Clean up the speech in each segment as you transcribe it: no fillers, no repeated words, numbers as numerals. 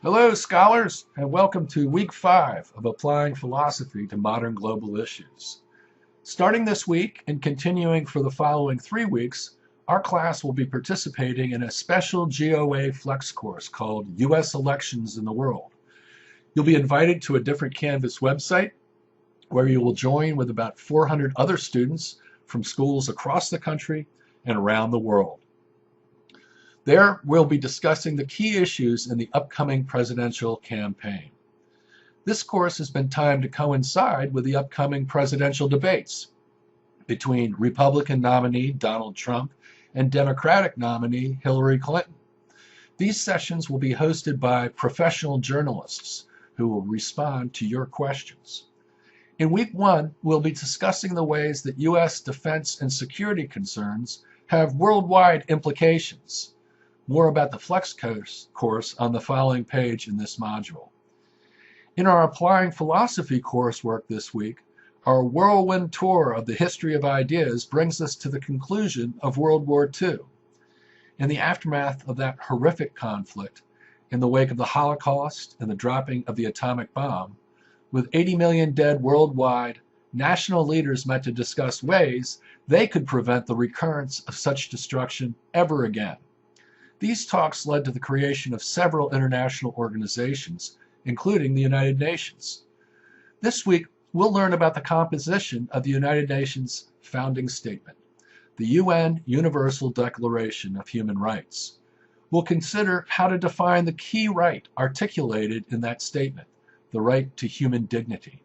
Hello, scholars, and welcome to week 5 of Applying Philosophy to Modern Global Issues. Starting this week and continuing for the following 3 weeks, our class will be participating in a special GOA Flex course called U.S. Elections in the World. You'll be invited to a different Canvas website where you will join with about 400 other students from schools across the country and around the world. There, we'll be discussing the key issues in the upcoming presidential campaign. This course has been timed to coincide with the upcoming presidential debates between Republican nominee Donald Trump and Democratic nominee Hillary Clinton. These sessions will be hosted by professional journalists who will respond to your questions. In week 1, we'll be discussing the ways that U.S. defense and security concerns have worldwide implications. More about the Flex course on the following page in this module. In our Applying Philosophy coursework this week, our whirlwind tour of the history of ideas brings us to the conclusion of World War II. In the aftermath of that horrific conflict, in the wake of the Holocaust and the dropping of the atomic bomb, with 80 million dead worldwide, national leaders met to discuss ways they could prevent the recurrence of such destruction ever again. These talks led to the creation of several international organizations, including the United Nations. This week, we'll learn about the composition of the United Nations founding statement, the UN Universal Declaration of Human Rights. We'll consider how to define the key right articulated in that statement, the right to human dignity.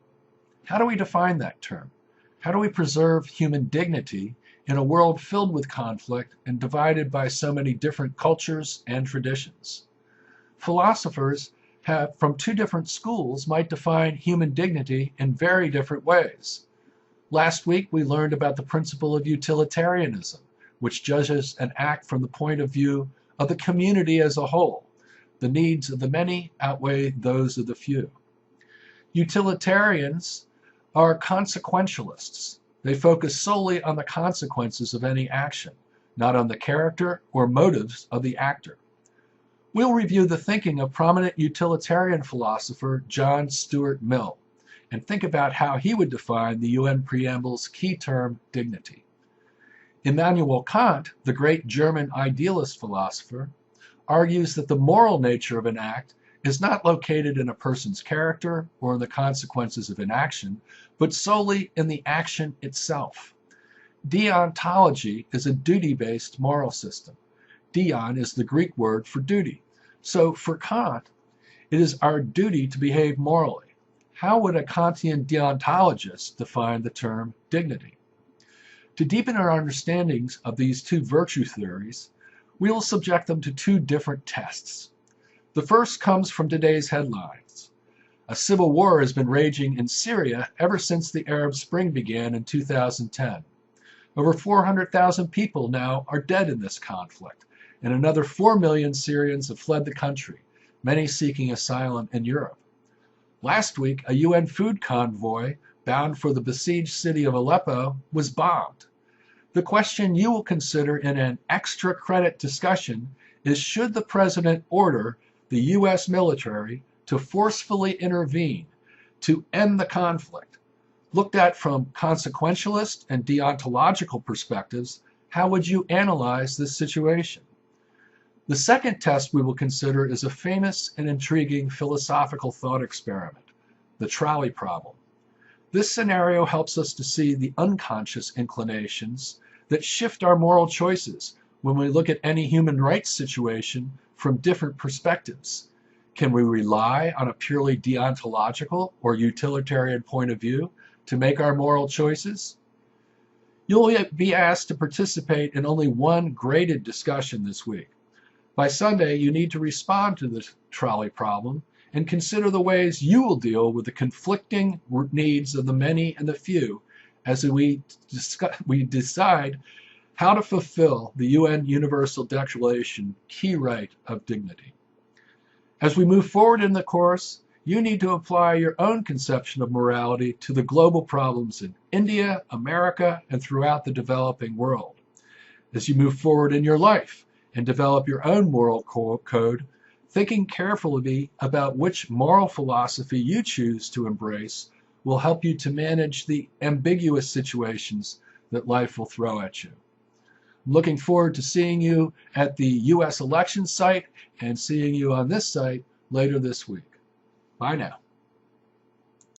How do we define that term? How do we preserve human dignity in a world filled with conflict and divided by so many different cultures and traditions? Philosophers from 2 different schools might define human dignity in very different ways. Last week, we learned about the principle of utilitarianism, which judges an act from the point of view of the community as a whole. The needs of the many outweigh those of the few. Utilitarians are consequentialists. They focus solely on the consequences of any action, not on the character or motives of the actor. We'll review the thinking of prominent utilitarian philosopher John Stuart Mill and think about how he would define the UN preamble's key term, dignity. Immanuel Kant, the great German idealist philosopher, argues that the moral nature of an act is not located in a person's character or in the consequences of an action, but solely in the action itself. Deontology is a duty-based moral system. Deon is the Greek word for duty. So for Kant, it is our duty to behave morally. How would a Kantian deontologist define the term dignity? To deepen our understandings of these 2 virtue theories, we will subject them to 2 different tests. The first comes from today's headlines. A civil war has been raging in Syria ever since the Arab Spring began in 2010. Over 400,000 people now are dead in this conflict, and another 4 million Syrians have fled the country, many seeking asylum in Europe. Last week, a UN food convoy bound for the besieged city of Aleppo was bombed. The question you will consider in an extra credit discussion is, should the president order the U.S. military to forcefully intervene to end the conflict? Looked at from consequentialist and deontological perspectives, how would you analyze this situation? The second test we will consider is a famous and intriguing philosophical thought experiment, the trolley problem. This scenario helps us to see the unconscious inclinations that shift our moral choices when we look at any human rights situation from different perspectives. Can we rely on a purely deontological or utilitarian point of view to make our moral choices? You'll be asked to participate in only one graded discussion this week. By Sunday, you need to respond to the trolley problem and consider the ways you will deal with the conflicting needs of the many and the few as we decide how to fulfill the UN Universal Declaration key right of dignity. As we move forward in the course, you need to apply your own conception of morality to the global problems in India, America, and throughout the developing world. As you move forward in your life and develop your own moral code, Thinking carefully about which moral philosophy you choose to embrace will help you to manage the ambiguous situations that life will throw at you. I'm looking forward to seeing you at the U.S. election site and seeing you on this site later this week. Bye now.